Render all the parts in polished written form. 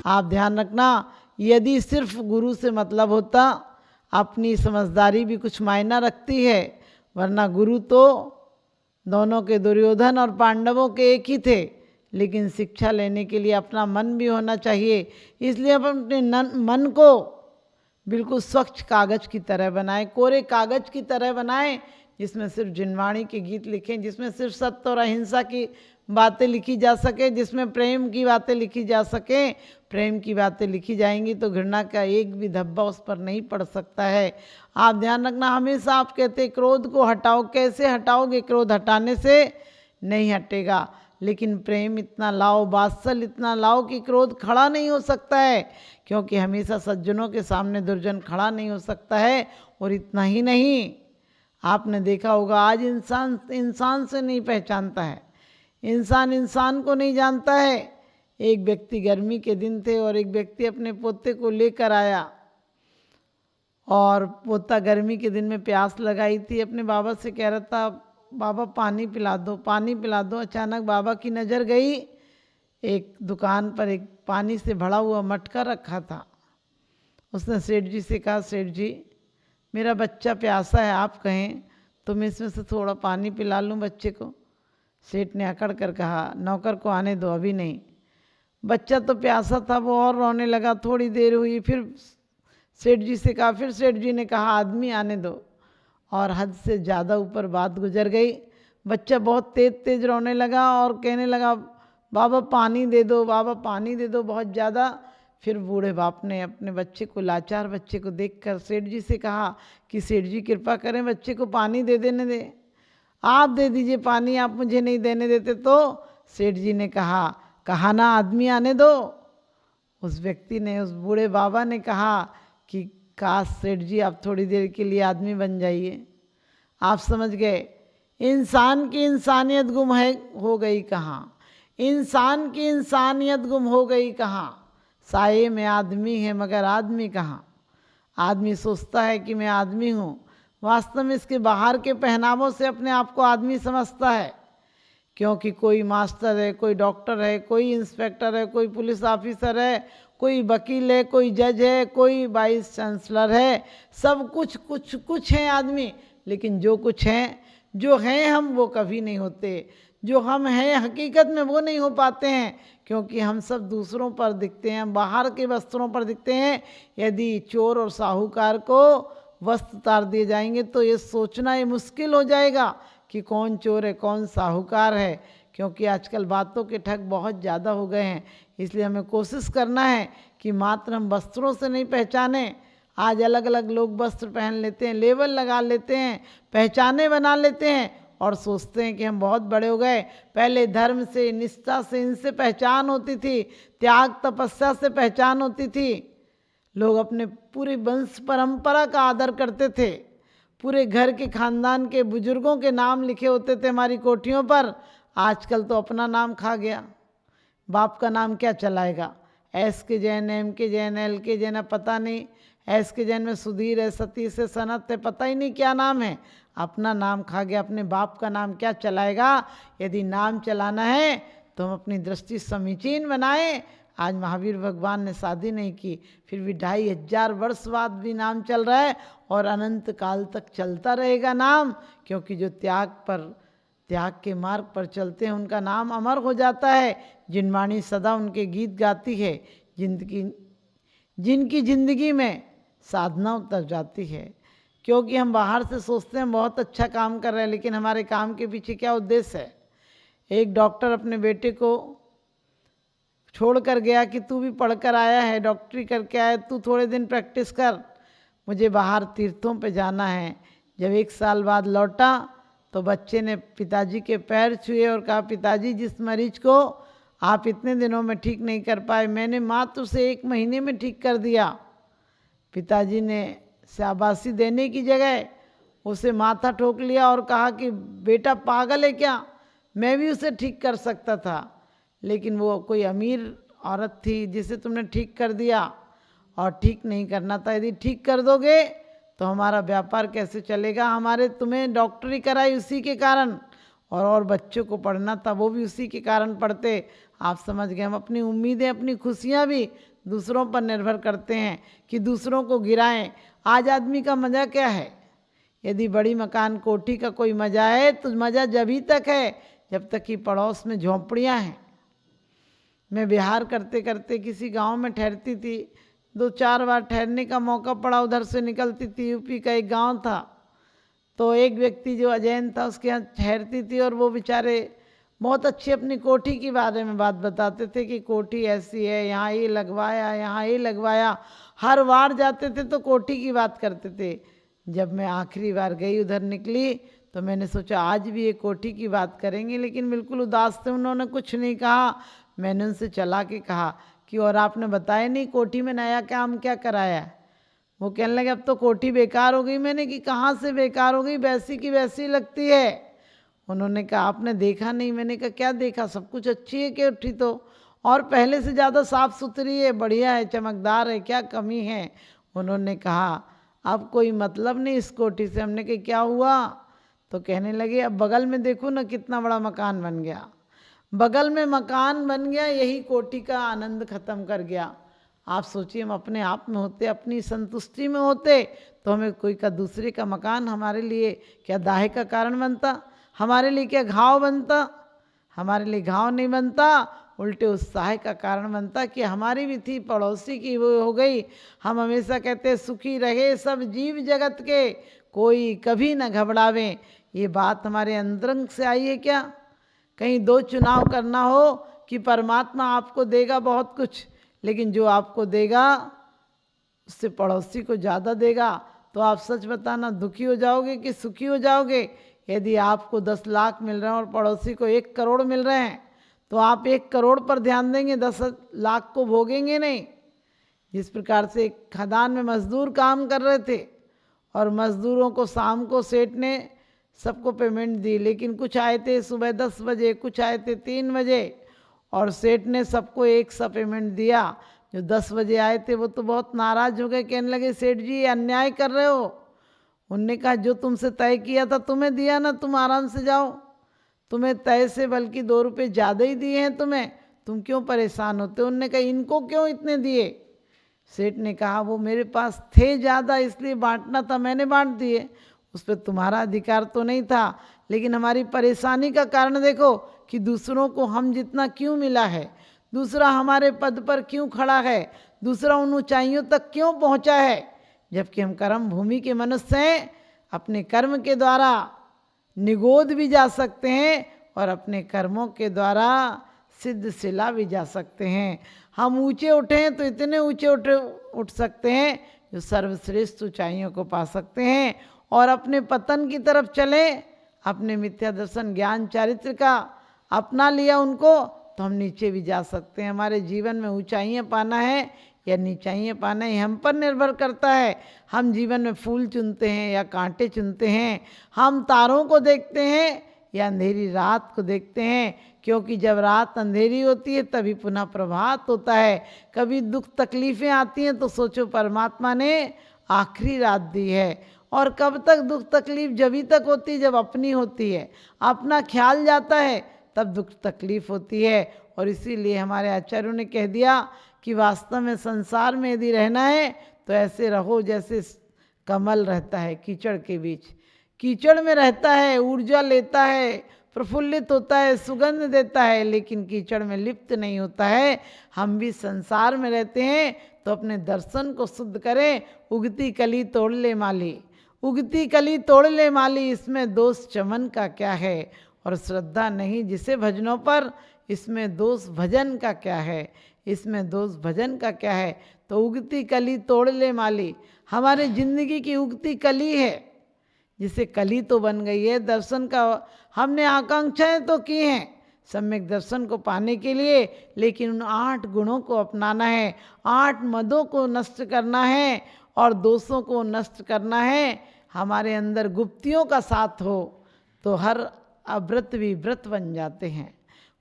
आप ध्यान रखना, यदि सिर्फ गुरु से मतलब होता, अपनी समझदारी भी कुछ मायना रखती है, वरना गुरु तो दोनों के, दुर्योधन और पांडवों के एक ही थे। लेकिन शिक्षा लेने के लिए अपना मन भी होना चाहिए। इसलिए हम अपने मन को बिल्कुल स्वच्छ कागज की तरह बनाएं, कोरे कागज की तरह बनाएं, जिसमें सिर्फ जिनवाणी के गीत लिखें, जिसमें सिर्फ सत्य और अहिंसा की बातें लिखी जा सके, जिसमें प्रेम की बातें लिखी जा सकें। प्रेम की बातें लिखी जाएंगी तो घृणा का एक भी धब्बा उस पर नहीं पड़ सकता है। आप ध्यान रखना, हमेशा आप कहते क्रोध को हटाओ, कैसे हटाओगे? क्रोध हटाने से नहीं हटेगा, लेकिन प्रेम इतना लाओ, वात्सल इतना लाओ कि क्रोध खड़ा नहीं हो सकता है, क्योंकि हमेशा सज्जनों के सामने दुर्जन खड़ा नहीं हो सकता है। और इतना ही नहीं, आपने देखा होगा आज इंसान इंसान से नहीं पहचानता है, इंसान इंसान को नहीं जानता है। एक व्यक्ति, गर्मी के दिन थे और एक व्यक्ति अपने पोते को लेकर आया, और पोता गर्मी के दिन में प्यास लगाई थी, अपने बाबा से कह रहा था बाबा पानी पिला दो, पानी पिला दो। अचानक बाबा की नज़र गई, एक दुकान पर एक पानी से भरा हुआ मटका रखा था। उसने सेठ जी से कहा, सेठ जी मेरा बच्चा प्यासा है, आप कहें तो मैं इसमें से थोड़ा पानी पिला लूँ बच्चे को। सेठ ने अकड़ कर कहा, नौकर को आने दो, अभी नहीं। बच्चा तो प्यासा था, वो और रोने लगा। थोड़ी देर हुई, फिर सेठ जी से कहा, फिर सेठ जी ने कहा आदमी आने दो, और हद से ज़्यादा ऊपर बात गुजर गई। बच्चा बहुत तेज तेज रोने लगा और कहने लगा बाबा पानी दे दो, बाबा पानी दे दो, बहुत ज़्यादा। फिर बूढ़े बाप ने अपने बच्चे को, लाचार बच्चे को देखकर सेठ जी से कहा कि सेठ जी कृपा करें, बच्चे को पानी दे देने दे, आप दे दीजिए पानी, आप मुझे नहीं देने देते तो। सेठ जी ने कहा ना आदमी आने दो। उस व्यक्ति ने, उस बूढ़े बाबा ने कहा कि काश सेठ जी आप थोड़ी देर के लिए आदमी बन जाइए। आप समझ गए, इंसान की इंसानियत गुम है, हो गई कहाँ? इंसान की इंसानियत गुम हो गई कहाँ? साये में आदमी है मगर आदमी कहाँ? आदमी सोचता है कि मैं आदमी हूँ, वास्तव में इसके बाहर के पहनावों से अपने आप को आदमी समझता है। क्योंकि कोई मास्टर है, कोई डॉक्टर है, कोई इंस्पेक्टर है, कोई पुलिस ऑफिसर है, कोई वकील है, कोई जज है, कोई वाइस चांसलर है, सब कुछ है आदमी। लेकिन जो कुछ हैं, जो हैं हम, वो कभी नहीं होते। जो हम हैं हकीकत में वो नहीं हो पाते हैं, क्योंकि हम सब दूसरों पर दिखते हैं, बाहर के वस्त्रों पर दिखते हैं। यदि चोर और साहूकार को वस्त्र उतार दिए जाएंगे तो ये सोचना ये मुश्किल हो जाएगा कि कौन चोर है कौन साहूकार है, क्योंकि आजकल बातों के ठग बहुत ज़्यादा हो गए हैं। इसलिए हमें कोशिश करना है कि मात्र हम वस्त्रों से नहीं पहचाने। आज अलग अलग लोग वस्त्र पहन लेते हैं, लेबल लगा लेते हैं, पहचाने बना लेते हैं और सोचते हैं कि हम बहुत बड़े हो गए। पहले धर्म से, निष्ठा से, इनसे पहचान होती थी, त्याग तपस्या से पहचान होती थी। लोग अपने पूरी वंश परंपरा का आदर करते थे, पूरे घर के खानदान के बुजुर्गों के नाम लिखे होते थे हमारी कोठियों पर। आजकल तो अपना नाम खा गया, बाप का नाम क्या चलाएगा? एस के जैन, एम के जैन, एल के जैन, पता नहीं। एस के जैन में सुधीर है, सतीश है, सनत है, पता ही नहीं क्या नाम है। अपना नाम खा गया, अपने बाप का नाम क्या चलाएगा? यदि नाम चलाना है तो हम अपनी दृष्टि समीचीन बनाएं। आज महावीर भगवान ने शादी नहीं की, फिर भी 2500 वर्ष बाद भी नाम चल रहा है और अनंत काल तक चलता रहेगा नाम, क्योंकि जो त्याग के मार्ग पर चलते हैं उनका नाम अमर हो जाता है। जिनवाणी सदा उनके गीत गाती है, जिनकी जिंदगी में साधना उतर जाती है। क्योंकि हम बाहर से सोचते हैं बहुत अच्छा काम कर रहे हैं, लेकिन हमारे काम के पीछे क्या उद्देश्य है? एक डॉक्टर अपने बेटे को छोड़ कर गया कि तू भी पढ़कर आया है, डॉक्टरी करके आया, तू थोड़े दिन प्रैक्टिस कर, मुझे बाहर तीर्थों पे जाना है। जब 1 साल बाद लौटा तो बच्चे ने पिताजी के पैर छुए और कहा, पिताजी जिस मरीज को आप इतने दिनों में ठीक नहीं कर पाए, मैंने मात्र उसे 1 महीने में ठीक कर दिया। पिताजी ने शाबाशी देने की जगह उसे माथा ठोक लिया और कहा कि बेटा पागल है क्या, मैं भी उसे ठीक कर सकता था, लेकिन वो कोई अमीर औरत थी जिसे तुमने ठीक कर दिया, और ठीक नहीं करना था। यदि ठीक कर दोगे तो हमारा व्यापार कैसे चलेगा? तुम्हें डॉक्टरी कराई उसी के कारण, और बच्चों को पढ़ना था, वो भी उसी के कारण पढ़ते। आप समझ गए, हम अपनी उम्मीदें, अपनी खुशियाँ भी दूसरों पर निर्भर करते हैं कि दूसरों को गिराएं। आज आदमी का मज़ा क्या है? यदि बड़ी मकान कोठी का कोई मज़ा है तो मज़ा जभी तक है जब तक कि पड़ोस में झोंपड़ियाँ हैं। मैं विहार करते करते किसी गांव में ठहरती थी, 2-4 बार ठहरने का मौका पड़ा। उधर से निकलती थी, यूपी का एक गांव था, तो एक व्यक्ति जो अजैन था उसके यहाँ ठहरती थी, और वो बेचारे बहुत अच्छी अपनी कोठी के बारे में बात बताते थे कि कोठी ऐसी है, यहाँ ये लगवाया, यहाँ ये लगवाया। हर बार जाते थे तो कोठी की बात करते थे। जब मैं आखिरी बार गई, उधर निकली, तो मैंने सोचा आज भी ये कोठी की बात करेंगे, लेकिन बिल्कुल उदास थे, उन्होंने कुछ नहीं कहा। मैंने उनसे चला के कहा कि और आपने बताया नहीं कोठी में नया काम क्या कराया है? वो कहने लगे अब तो कोठी बेकार हो गई। मैंने कि कहाँ से बेकार हो गई, वैसी की वैसी लगती है। उन्होंने कहा आपने देखा नहीं। मैंने कहा क्या देखा, सब कुछ अच्छी है कोठी तो, और पहले से ज़्यादा साफ़ सुथरी है, बढ़िया है, चमकदार है, क्या कमी है? उन्होंने कहा अब कोई मतलब नहीं इस कोठी से। हमने कहा क्या हुआ? तो कहने लगे अब बगल में देखो ना कितना बड़ा मकान बन गया, बगल में मकान बन गया, यही कोठी का आनंद खत्म कर गया। आप सोचिए हम अपने आप में होते, अपनी संतुष्टि में होते, तो हमें कोई का दूसरे का मकान हमारे लिए क्या दाहे का कारण बनता, हमारे लिए क्या घाव बनता? हमारे लिए घाव नहीं बनता, उल्टे उत्साह का कारण बनता कि हमारी भी थी, पड़ोसी की वो हो गई। हम हमेशा कहते सुखी रहे सब जीव जगत के, कोई कभी न घबरावे। ये बात हमारे अंतरंग से आई है क्या? कहीं दो चुनाव करना हो कि परमात्मा आपको देगा बहुत कुछ, लेकिन जो आपको देगा उससे पड़ोसी को ज़्यादा देगा, तो आप सच बताना दुखी हो जाओगे कि सुखी हो जाओगे? यदि आपको 10 लाख मिल रहे हैं और पड़ोसी को 1 करोड़ मिल रहे हैं, तो आप 1 करोड़ पर ध्यान देंगे, 10 लाख को भोगेंगे नहीं। जिस प्रकार से एक खदान में मजदूर काम कर रहे थे और मजदूरों को शाम को सेठ ने सबको पेमेंट दी, लेकिन कुछ आए थे सुबह 10 बजे, कुछ आए थे 3 बजे, और सेठ ने सबको एक सा पेमेंट दिया। जो 10 बजे आए थे वो तो बहुत नाराज़ हो गए, कहने लगे सेठ जी ये अन्याय कर रहे हो। उनने कहा जो तुमसे तय किया था तुम्हें दिया ना, तुम आराम से जाओ, तुम्हें तय से बल्कि 2 रुपये ज़्यादा ही दिए हैं तुम्हें, तुम क्यों परेशान होते? उनने कहा इनको क्यों इतने दिए? सेठ ने कहा वो मेरे पास थे ज़्यादा इसलिए बांटना था, मैंने बांट दिए, उस पर तुम्हारा अधिकार तो नहीं था। लेकिन हमारी परेशानी का कारण देखो कि दूसरों को हम जितना क्यों मिला है, दूसरा हमारे पद पर क्यों खड़ा है, दूसरा उन ऊंचाइयों तक क्यों पहुंचा है, जबकि हम कर्म भूमि के मनुष्य हैं। अपने कर्म के द्वारा निगोद भी जा सकते हैं और अपने कर्मों के द्वारा सिद्ध सिला भी जा सकते हैं। हम ऊंचे उठे हैं तो इतने ऊंचे उठ सकते हैं जो सर्वश्रेष्ठ ऊंचाइयों को पा सकते हैं, और अपने पतन की तरफ चले, अपने मिथ्या दर्शन ज्ञान चारित्र का अपना लिया उनको, तो हम नीचे भी जा सकते हैं। हमारे जीवन में ऊंचाइयाँ पाना है या नीचाइयाँ पाना है हम पर निर्भर करता है। हम जीवन में फूल चुनते हैं या कांटे चुनते हैं, हम तारों को देखते हैं या अंधेरी रात को देखते हैं, क्योंकि जब रात अंधेरी होती है तभी पुनः प्रभात होता है। कभी दुख तकलीफ़ें आती हैं तो सोचो परमात्मा ने आखिरी रात दी है, और कब तक दुख तकलीफ जभी तक होती है जब अपनी होती है, अपना ख्याल जाता है तब दुख तकलीफ होती है। और इसीलिए हमारे आचार्यों ने कह दिया कि वास्तव में संसार में यदि रहना है तो ऐसे रहो जैसे कमल रहता है कीचड़ के बीच, कीचड़ में रहता है, ऊर्जा लेता है, प्रफुल्लित होता है, सुगंध देता है, लेकिन कीचड़ में लिप्त नहीं होता है। हम भी संसार में रहते हैं तो अपने दर्शन को शुद्ध करें। उगती कली तोड़ ले माली, उगती कली तोड़ ले माली, इसमें दोष चमन का क्या है, और श्रद्धा नहीं जिसे भजनों पर, इसमें दोष भजन का क्या है, इसमें दोष भजन का क्या है। तो उगती कली तोड़ ले माली, हमारे जिंदगी की उगती कली है, जिसे कली तो बन गई है दर्शन का। हमने आकांक्षाएं तो की हैं सम्यक दर्शन को पाने के लिए, लेकिन उन 8 गुणों को अपनाना है, 8 मदों को नष्ट करना है और दोषों को नष्ट करना है। हमारे अंदर गुप्तियों का साथ हो तो हर अव्रत भी व्रत बन जाते हैं।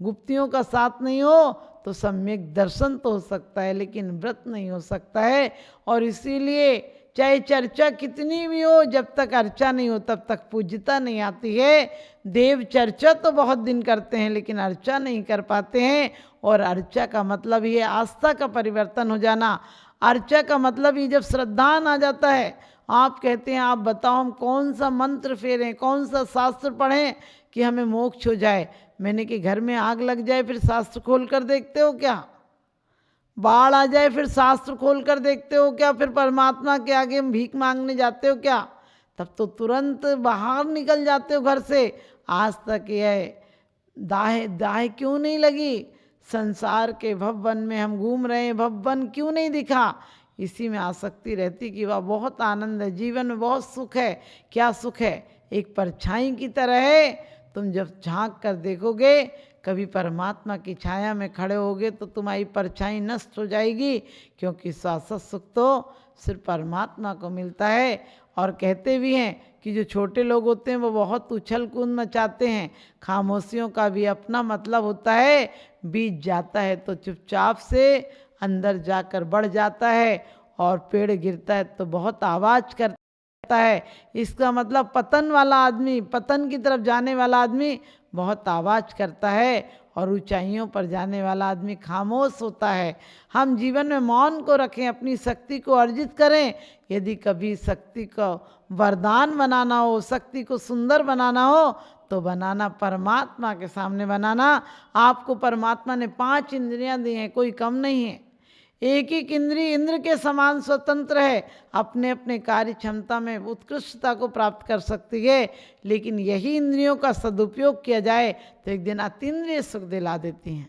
गुप्तियों का साथ नहीं हो तो सम्यक दर्शन तो हो सकता है लेकिन व्रत नहीं हो सकता है। और इसीलिए चाहे चर्चा कितनी भी हो, जब तक अर्चा नहीं हो तब तक पूज्यता नहीं आती है। देव चर्चा तो बहुत दिन करते हैं लेकिन अर्चा नहीं कर पाते हैं। और अर्चा का मतलब ही है आस्था का परिवर्तन हो जाना। अर्चा का मतलब ही जब श्रद्धा आ जाता है, आप कहते हैं आप बताओ हम कौन सा मंत्र फेरें, कौन सा शास्त्र पढ़ें कि हमें मोक्ष हो जाए। मैंने कि घर में आग लग जाए फिर शास्त्र खोल कर देखते हो क्या? बाढ़ आ जाए फिर शास्त्र खोल कर देखते हो क्या? फिर परमात्मा के आगे भीख मांगने जाते हो क्या? तब तो तुरंत बाहर निकल जाते हो घर से। आज तक यह दाह दाह क्यों नहीं लगी? संसार के भवन में हम घूम रहे हैं, भवन क्यों नहीं दिखा? इसी में आसक्ति रहती कि वह बहुत आनंद है, जीवन में बहुत सुख है। क्या सुख है? एक परछाई की तरह है। तुम जब झांक कर देखोगे, कभी परमात्मा की छाया में खड़े होगे तो तुम्हारी परछाई नष्ट हो जाएगी, क्योंकि शाश्वत सुख तो सिर्फ परमात्मा को मिलता है। और कहते भी हैं कि जो छोटे लोग होते हैं वो बहुत उछल कूद मचाते हैं, खामोशियों का भी अपना मतलब होता है। बीत जाता है तो चुपचाप से अंदर जाकर बढ़ जाता है, और पेड़ गिरता है तो बहुत आवाज़ करता है। इसका मतलब पतन वाला आदमी, पतन की तरफ जाने वाला आदमी बहुत आवाज़ करता है, और ऊंचाइयों पर जाने वाला आदमी खामोश होता है। हम जीवन में मौन को रखें, अपनी शक्ति को अर्जित करें। यदि कभी शक्ति को वरदान बनाना हो, शक्ति को सुंदर बनाना हो, तो बनाना परमात्मा के सामने बनाना। आपको परमात्मा ने 5 इंद्रियां दी हैं, कोई कम नहीं है। एक एक इंद्रिय इंद्र के समान स्वतंत्र है, अपने अपने कार्य क्षमता में उत्कृष्टता को प्राप्त कर सकती है। लेकिन यही इंद्रियों का सदुपयोग किया जाए तो एक दिन अतीन्द्रिय सुख दिला देती हैं।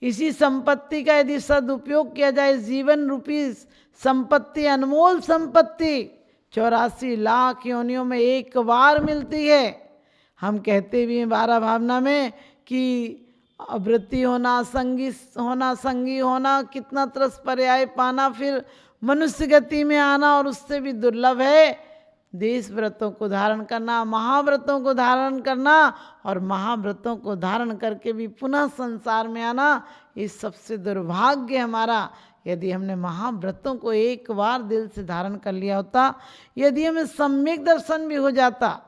इसी संपत्ति का यदि सदुपयोग किया जाए, जीवन रूपी संपत्ति, अनमोल संपत्ति 84 लाख योनियों में एक बार मिलती है। हम कहते भी हैं 12 भावना में कि वृत्ति होना, संगी होना, कितना तरस पर्याय पाना, फिर मनुष्य गति में आना, और उससे भी दुर्लभ है देश व्रतों को धारण करना, महाव्रतों को धारण करना, और महाव्रतों को धारण करके भी पुनः संसार में आना। इस सबसे दुर्भाग्य हमारा। यदि हमने महाव्रतों को एक बार दिल से धारण कर लिया होता, यदि हमें सम्यक दर्शन भी हो जाता,